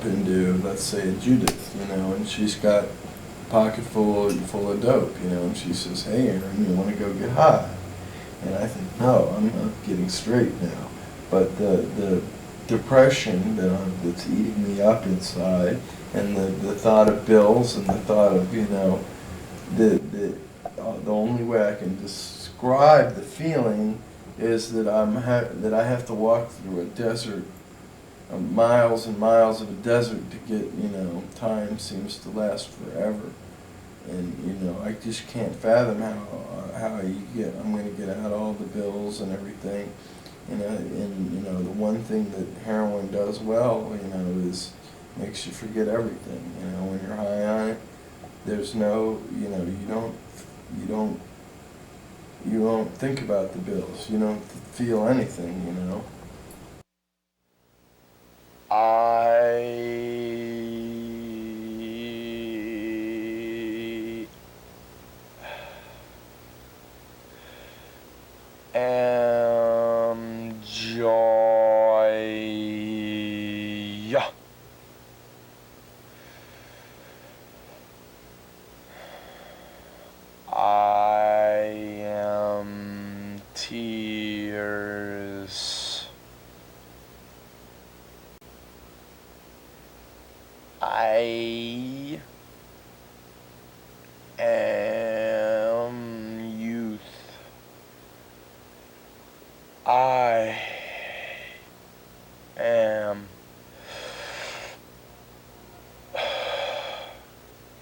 bump into, let's say, Judith, you know, and she's got a pocket full of dope, you know, and she says, "Hey, Aaron, you want to go get high?" And I think, no, I'm not getting straight now. But the depression that's eating me up inside, and the thought of bills, and the thought of, you know, the only way I can describe the feeling is that that I have to walk through a desert, miles and miles of a desert to get, you know, time seems to last forever. And, you know, I just can't fathom how I'm going to get out all the bills and everything. And, you know, the one thing that heroin does well, you know, is makes you forget everything. You know, when you're high on it, there's no, you know, you don't think about the bills. You don't feel anything, you know. I am joy. I am tears. I am youth. I am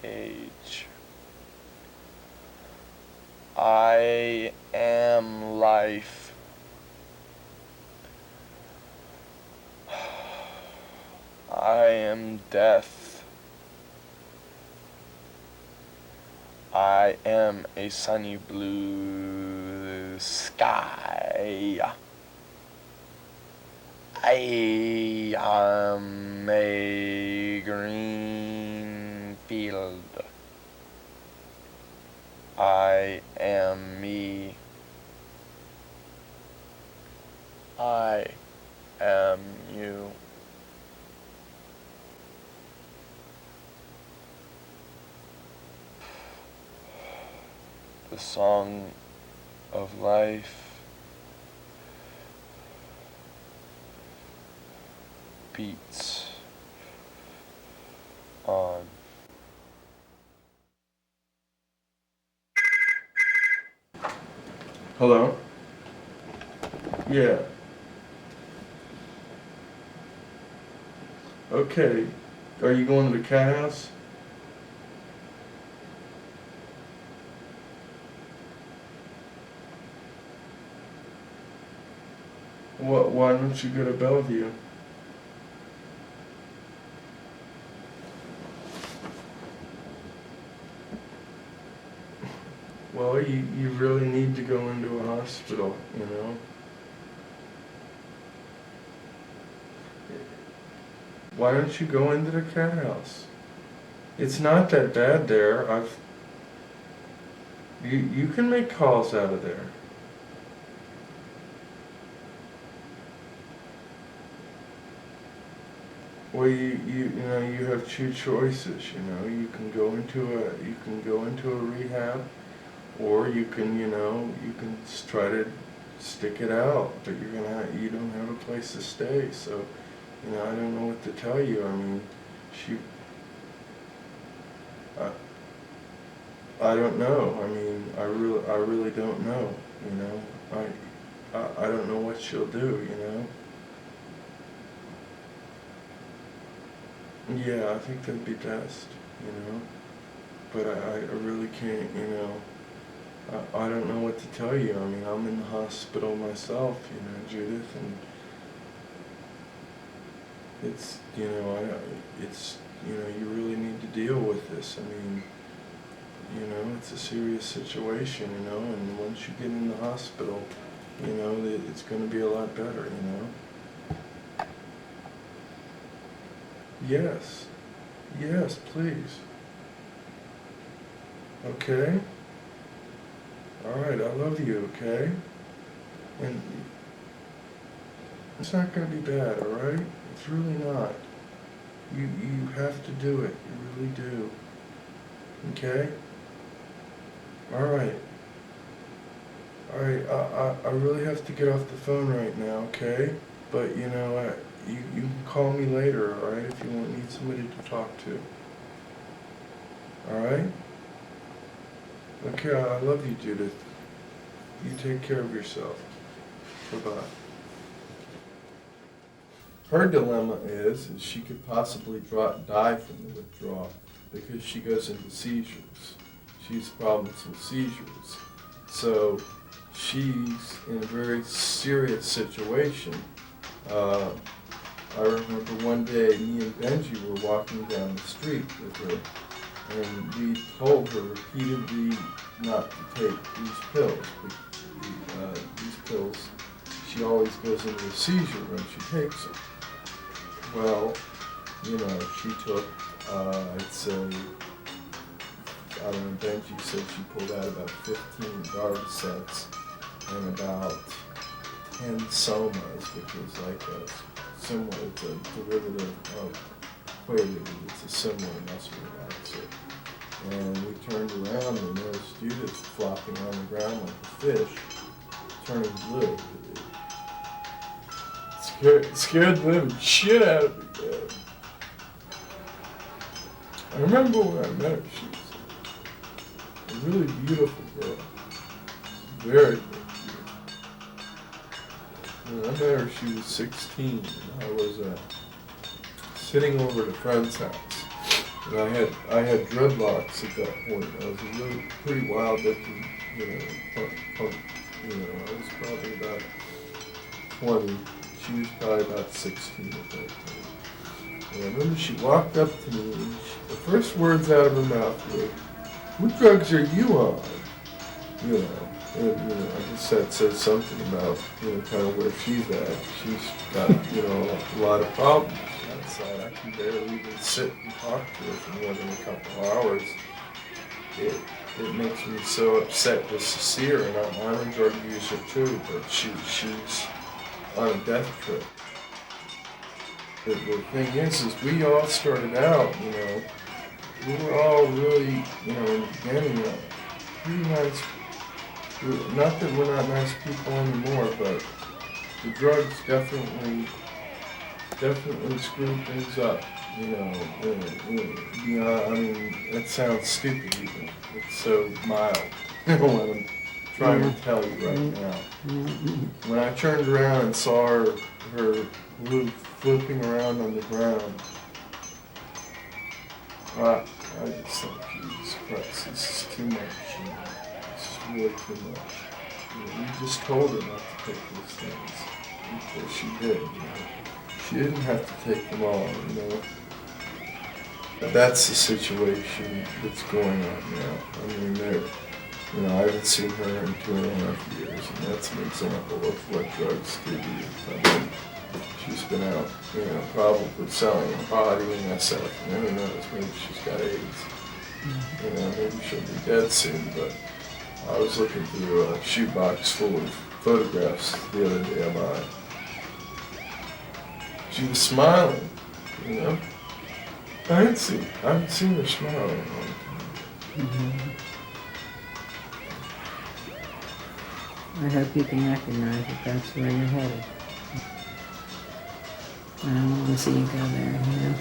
age. I am life. I am death. I am a sunny blue sky. I am a green field. I am me. I am you. The song of life beats on. Hello? Yeah. Okay. Are you going to the cat house? Why don't you go to Bellevue? Well, you really need to go into a hospital, you know? Why don't you go into the cat house? It's not that bad there. You can make calls out of there. Well, you know, you have two choices, you know. You can go into a rehab, or you can, you know, you can try to stick it out, but you don't have a place to stay. So, you know, I don't know what to tell you. I mean, I don't know. I mean, I really don't know. You know, I don't know what she'll do. You know. Yeah, I think that'd be best. You know, but I really can't. You know, I don't know what to tell you. I mean, I'm in the hospital myself. You know, Judith, and it's, you know, it's, you know, you really need to deal with this. I mean, you know, it's a serious situation, you know, and once you get in the hospital, you know, it's going to be a lot better, you know. Yes. Yes, please. Okay? Alright, I love you, okay? And it's not going to be bad, alright? It's really not. You have to do it. You really do. Okay? Alright. Alright, I really have to get off the phone right now, okay? But you know, you can call me later, alright, if you need somebody to talk to. Alright? Okay, I love you, Judith. You take care of yourself. Bye-bye. Her dilemma is she could possibly die from the withdrawal because she goes into seizures. She has problems with seizures. So she's in a very serious situation. I remember one day me and Benji were walking down the street with her, and we told her repeatedly not to take these pills. These pills, she always goes into a seizure when she takes them. Well, you know, she took, I'd say, I don't know, Benji said she pulled out about 15 Darvocets and about 10 Somas, which is like a similar, it's a derivative of Quaalude. It's a similar muscle relaxer. And we turned around and noticed Judith flopping on the ground like a fish, turning blue. Scared the living shit out of me, man. I remember when I met her, she was a really beautiful girl. Very, very beautiful. When I met her, she was 16, and I was sitting over at a friend's house. And I had dreadlocks at that point. I was a really pretty wild looking, you know, punk, you know, I was probably about 20. She was probably about 16 at that time. And I remember she walked up to me, and the first words out of her mouth were, "What drugs are you on?" You know, and, you know, I guess that says something about, you know, kind of where she's at. She's got, you know, a lot of problems outside. I can barely even sit and talk to her for more than a couple of hours. It makes me so upset just to see her, and I'm a drug user too, but she's on a death trip. The thing is we all started out, you know, we were all really, you know, in the beginning, pretty nice. Not that we're not nice people anymore, but the drugs definitely screwed things up, you know, beyond, I mean, that sounds stupid even. It's so mild, what I'm trying to tell you right now. When I turned around and saw her flipping around on the ground, I just thought, Jesus Christ, this is too much. You know, this is really too much. You know, we just told her not to take those things before she did. You know, she didn't have to take them all. You know, that's the situation that's going on now. I mean, you know, I haven't seen her in 2.5 years, and that's an example of what drugs do to you. I mean, she's been out, you know, probably selling her body and SF, and who knows, maybe she's got AIDS. You know, maybe she'll be dead soon, but I was looking through a shoebox full of photographs the other day of mine. She was smiling, you know. I haven't seen her smile in a long time. I hope you can recognize that that's where you're headed. I don't want to see you go there, you know?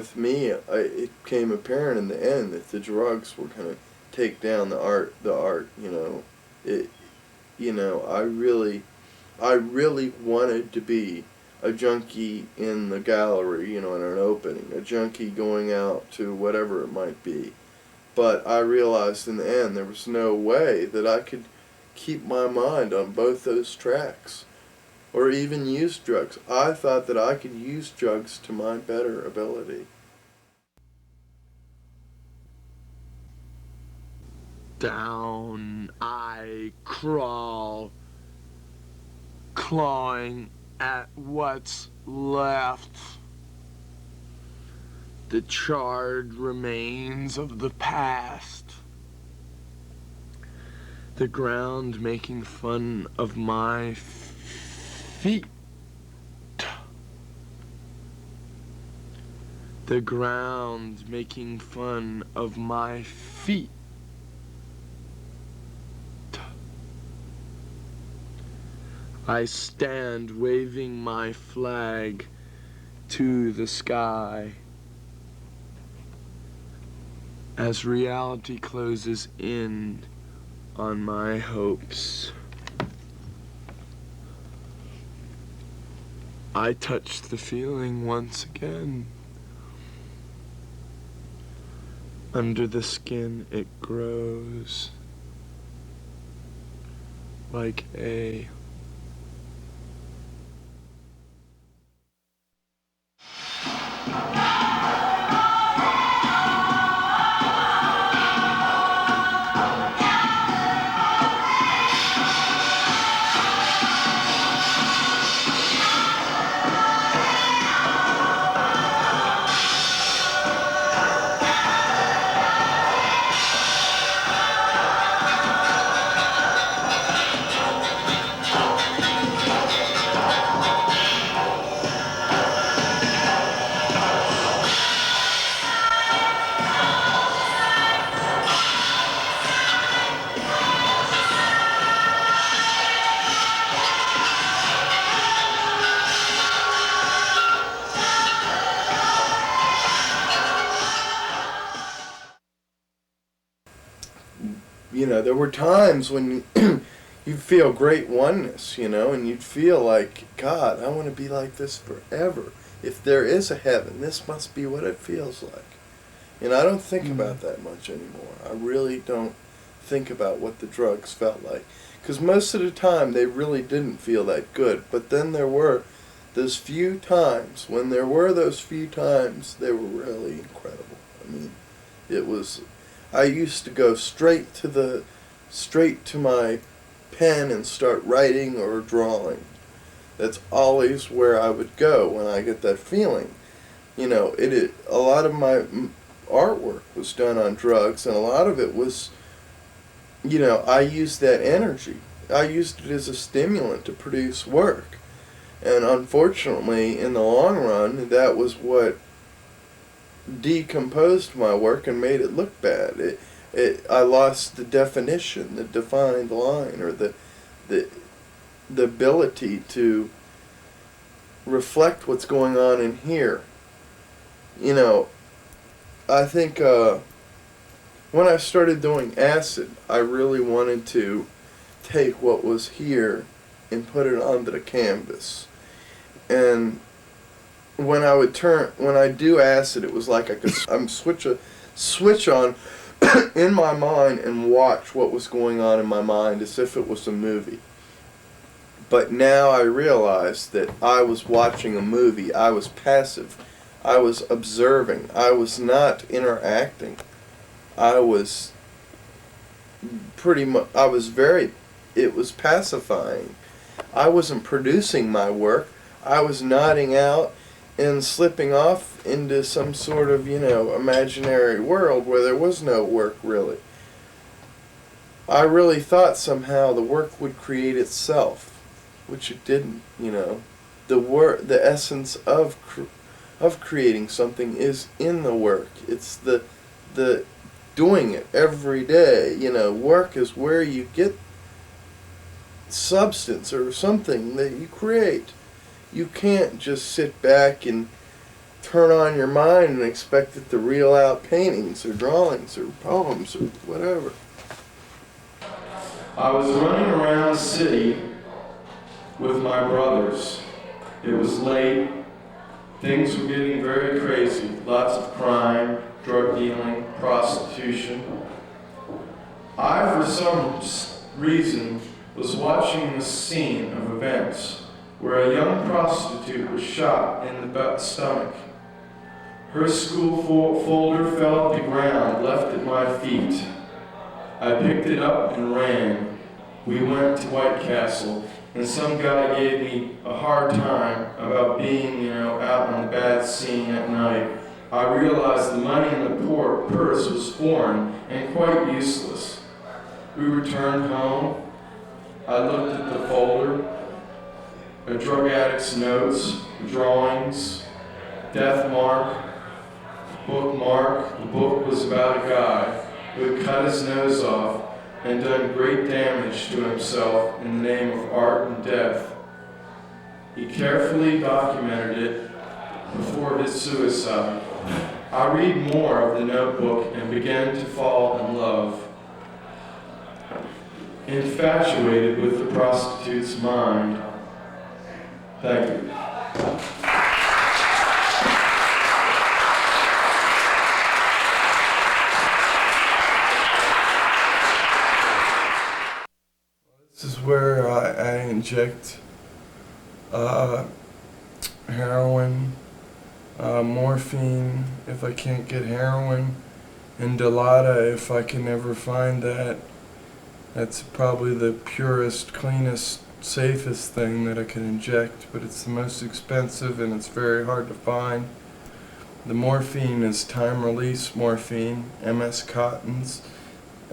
with me, it became apparent in the end that the drugs were going to take down the art, I really wanted to be a junkie in the gallery, in an opening, a junkie going out to whatever it might be. But I realized in the end there was no way that I could keep my mind on both those tracks, or even use drugs. I thought that I could use drugs to my better ability. Down I crawl, clawing at what's left. The charred remains of the past. The ground making fun of my feet. The ground making fun of my feet. I stand waving my flag to the sky as reality closes in on my hopes. I touch the feeling once again. Under the skin it grows like a there were times when you'd feel great oneness, and you'd feel like, God, I want to be like this forever. If there is a heaven, this must be what it feels like. And I don't think about that much anymore. I really don't think about what the drugs felt like. Because most of the time, they really didn't feel that good. But then there were those few times. When there were those few times, they were really incredible. I mean, it was... I used to go straight to my pen and start writing or drawing. That's always where I would go when I get that feeling. A lot of my artwork was done on drugs, and a lot of it was, I used that energy. I used it as a stimulant to produce work. And unfortunately, in the long run, that was what decomposed my work and made it look bad. I lost the definition, the defined line, or the ability to reflect what's going on in here. I think when I started doing acid, I really wanted to take what was here and put it onto the canvas. And when I do acid, it was like I could switch on in my mind and watch what was going on in my mind as if it was a movie. But now I realized that I was watching a movie. I was passive. I was observing. I was not interacting. I was it was pacifying. I wasn't producing my work. I was nodding out and slipping off into some sort of, imaginary world where there was no work, really. I really thought somehow the work would create itself, which it didn't, The essence of creating something is in the work. It's the doing it every day. Work is where you get substance or something that you create. You can't just sit back and turn on your mind and expect it to reel out paintings or drawings or poems or whatever. I was running around the city with my brothers. It was late. Things were getting very crazy. Lots of crime, drug dealing, prostitution. I, for some reason, was watching the scene of events where a young prostitute was shot in the stomach. Her school folder fell at the ground, left at my feet. I picked it up and ran. We went to White Castle, and some guy gave me a hard time about being, out on the bad scene at night. I realized the money in the purse was foreign and quite useless. We returned home. I looked at the folder, a drug addict's notes, drawings, death mark, bookmark. The book was about a guy who had cut his nose off and done great damage to himself in the name of art and death. He carefully documented it before his suicide. I read more of the notebook and began to fall in love. Infatuated with the prostitute's mind. Thank you. This is where I inject heroin, morphine if I can't get heroin, and Dilaudid if I can ever find that. That's probably the purest, cleanest, safest thing that I can inject, but it's the most expensive and it's very hard to find. The morphine is time-release morphine, MS Cottons,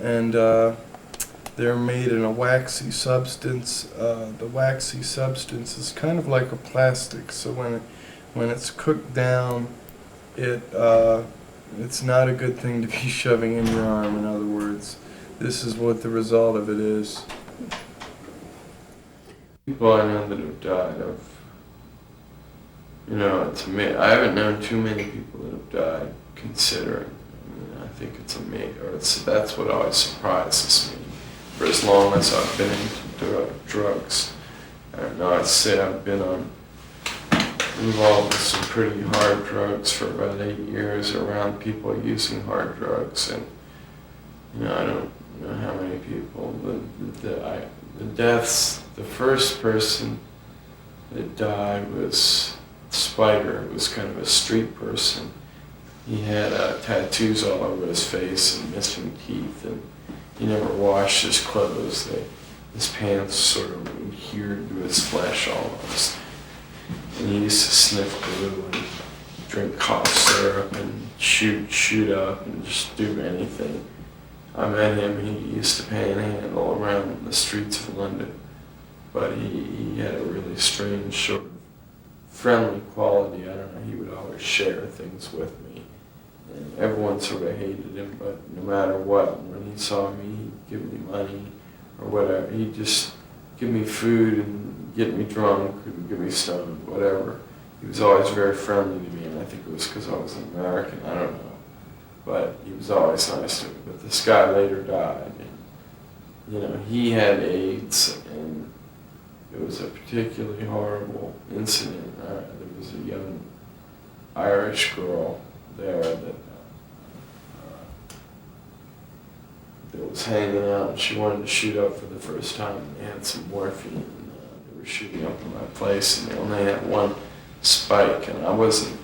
and they're made in a waxy substance. The waxy substance is kind of like a plastic, so when it's cooked down, it's not a good thing to be shoving in your arm, in other words. This is what the result of it is. People I know that have died of, I haven't known too many people that have died considering. I think it's amazing, that's what always surprises me. For as long as I've been into drugs, I don't know, I'd say I've been involved with some pretty hard drugs for about 8 years around people using hard drugs, and I don't know how many people. The deaths, the first person that died was Spider. It was kind of a street person. He had tattoos all over his face and missing teeth, and he never washed his clothes. His pants sort of adhered to his flesh almost. And he used to sniff glue and drink cough syrup and shoot up and just do anything. I met him, he used to panhandle around the streets of London, but he had a really strange sort of friendly quality. I don't know, he would always share things with me. And everyone sort of hated him, but no matter what, when he saw me, he'd give me money or whatever. He'd just give me food and get me drunk and get me stoned, whatever. He was always very friendly to me, and I think it was because I was an American, I don't know. But he was always nice to me. But this guy later died, and he had AIDS, and it was a particularly horrible incident. There was a young Irish girl there that was hanging out, and she wanted to shoot up for the first time. And they had some morphine, and they were shooting up in my place, and they only had one spike, and I wasn't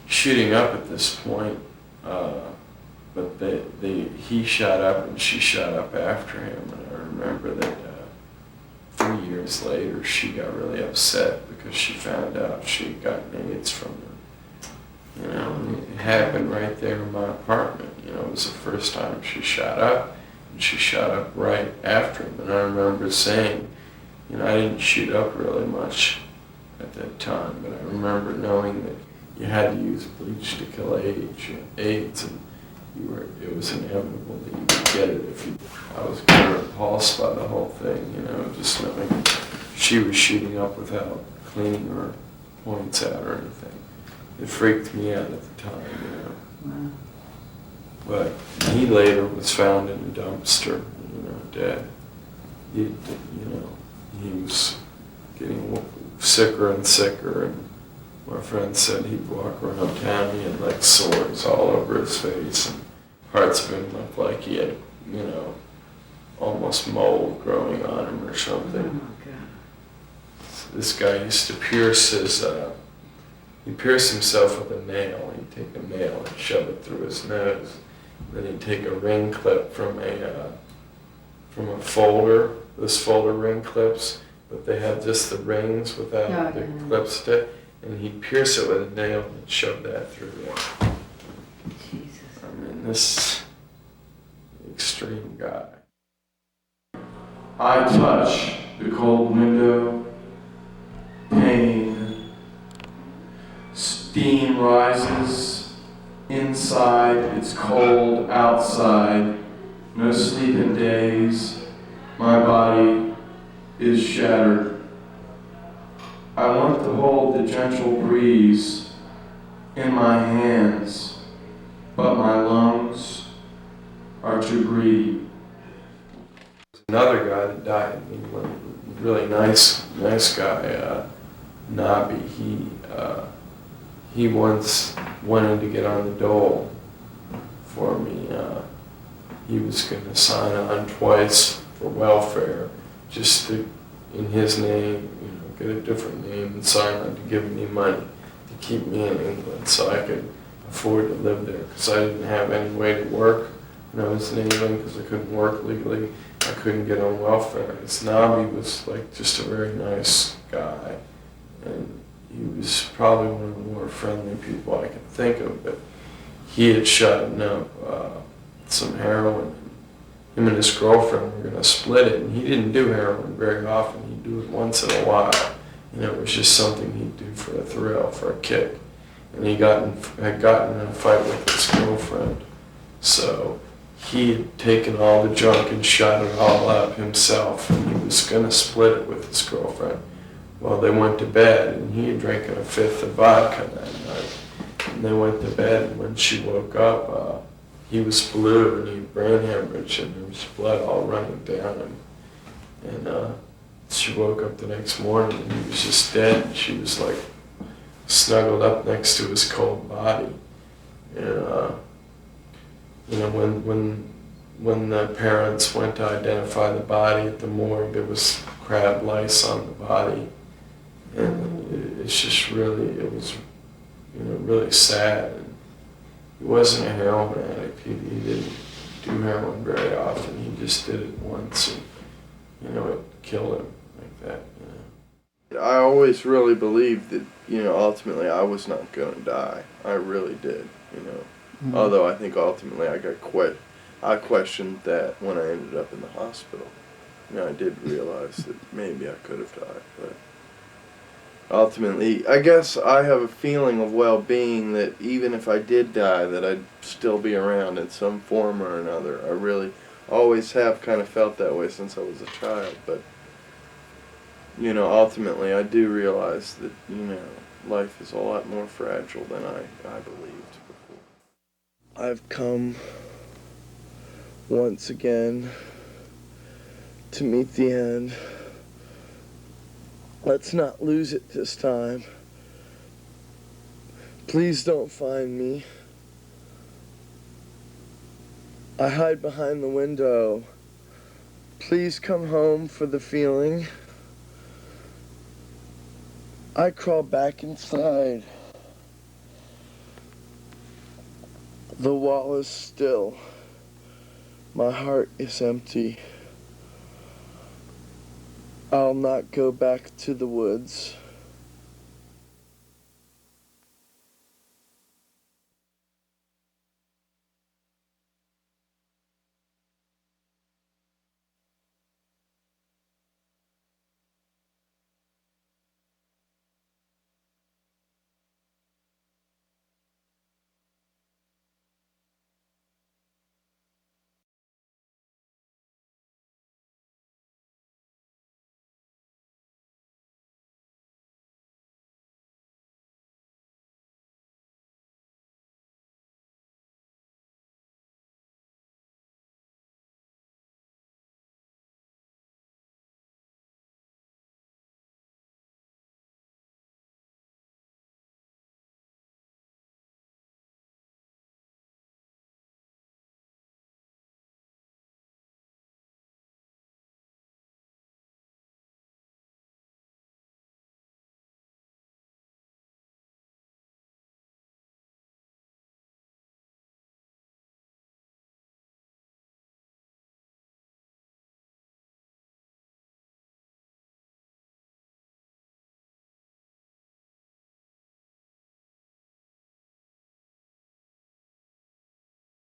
shooting up at this point, but he shot up and she shot up after him, and I remember that 3 years later she got really upset because she found out she had gotten AIDS from him. It happened right there in my apartment. It was the first time she shot up, and she shot up right after him, and I remember saying, I didn't shoot up really much at that time, but I remember knowing that you had to use bleach to kill AIDS, and it was inevitable that you would get it if you. I was kind of repulsed by the whole thing, just knowing she was shooting up without cleaning her points out or anything. It freaked me out at the time, you know. Wow. But he later was found in a dumpster, you know, dead. He was getting sicker and sicker, and my friend said he'd walk around town, he had like sores all over his face, and parts of him looked like he had, you know, almost mold growing on him or something. Oh my God. This guy used to pierce he'd pierce himself with a nail. He'd take a nail and shove it through his nose. Then he'd take a ring clip from a folder, those folder ring clips, but they have just the rings without the clips to it, and he'd pierce it with a nail and shove that through there. Jesus. I mean, this extreme guy. I touch the cold window, pain, steam rises, inside it's cold, outside, no sleeping days, my body is shattered. I want to hold the gentle breeze in my hands, but my lungs are too greedy. Another guy that died, really nice guy, Nabi. He once wanted to get on the dole for me. He was going to sign on twice for welfare, just to, in his name, you know, get a different name and sign on to give me money to keep me in England so I could afford to live there, because I didn't have any way to work when I was in England, because I couldn't work legally. I couldn't get on welfare. This Nabi was like just a very nice guy, and he was probably one of the more friendly people I could think of, but he had shot up some heroin. Him and his girlfriend were going to split it, and he didn't do heroin very often. He'd do it once in a while. You know, it was just something he'd do for a thrill, for a kick. And he had gotten in a fight with his girlfriend. So he had taken all the junk and shot it all up himself, and he was going to split it with his girlfriend. Well, they went to bed, and he had drinking a fifth of vodka that night. And they went to bed, and when she woke up, he was blue, and he had brain hemorrhage, and there was blood all running down him. And she woke up the next morning, and he was just dead, and she was like snuggled up next to his cold body. And you know, when the parents went to identify the body at the morgue, there was crab lice on the body, and it's just really, it was, you know, really sad. And he wasn't a heroin addict. He didn't do heroin very often. He just did it once, and you know, it killed him like that. You know. I always really believed that, you know, ultimately I was not going to die. I really did, you know. Mm-hmm. Although I think ultimately I questioned that when I ended up in the hospital. You know, I did realize that maybe I could have died, but ultimately, I guess I have a feeling of well-being that even if I did die, that I'd still be around in some form or another. I really always have kind of felt that way since I was a child, but, you know, ultimately I do realize that, you know, life is a lot more fragile than I believed before. I've come once again to meet the end. Let's not lose it this time. Please don't find me. I hide behind the window. Please come home for the feeling. I crawl back inside. The wall is still. My heart is empty. I'll not go back to the woods.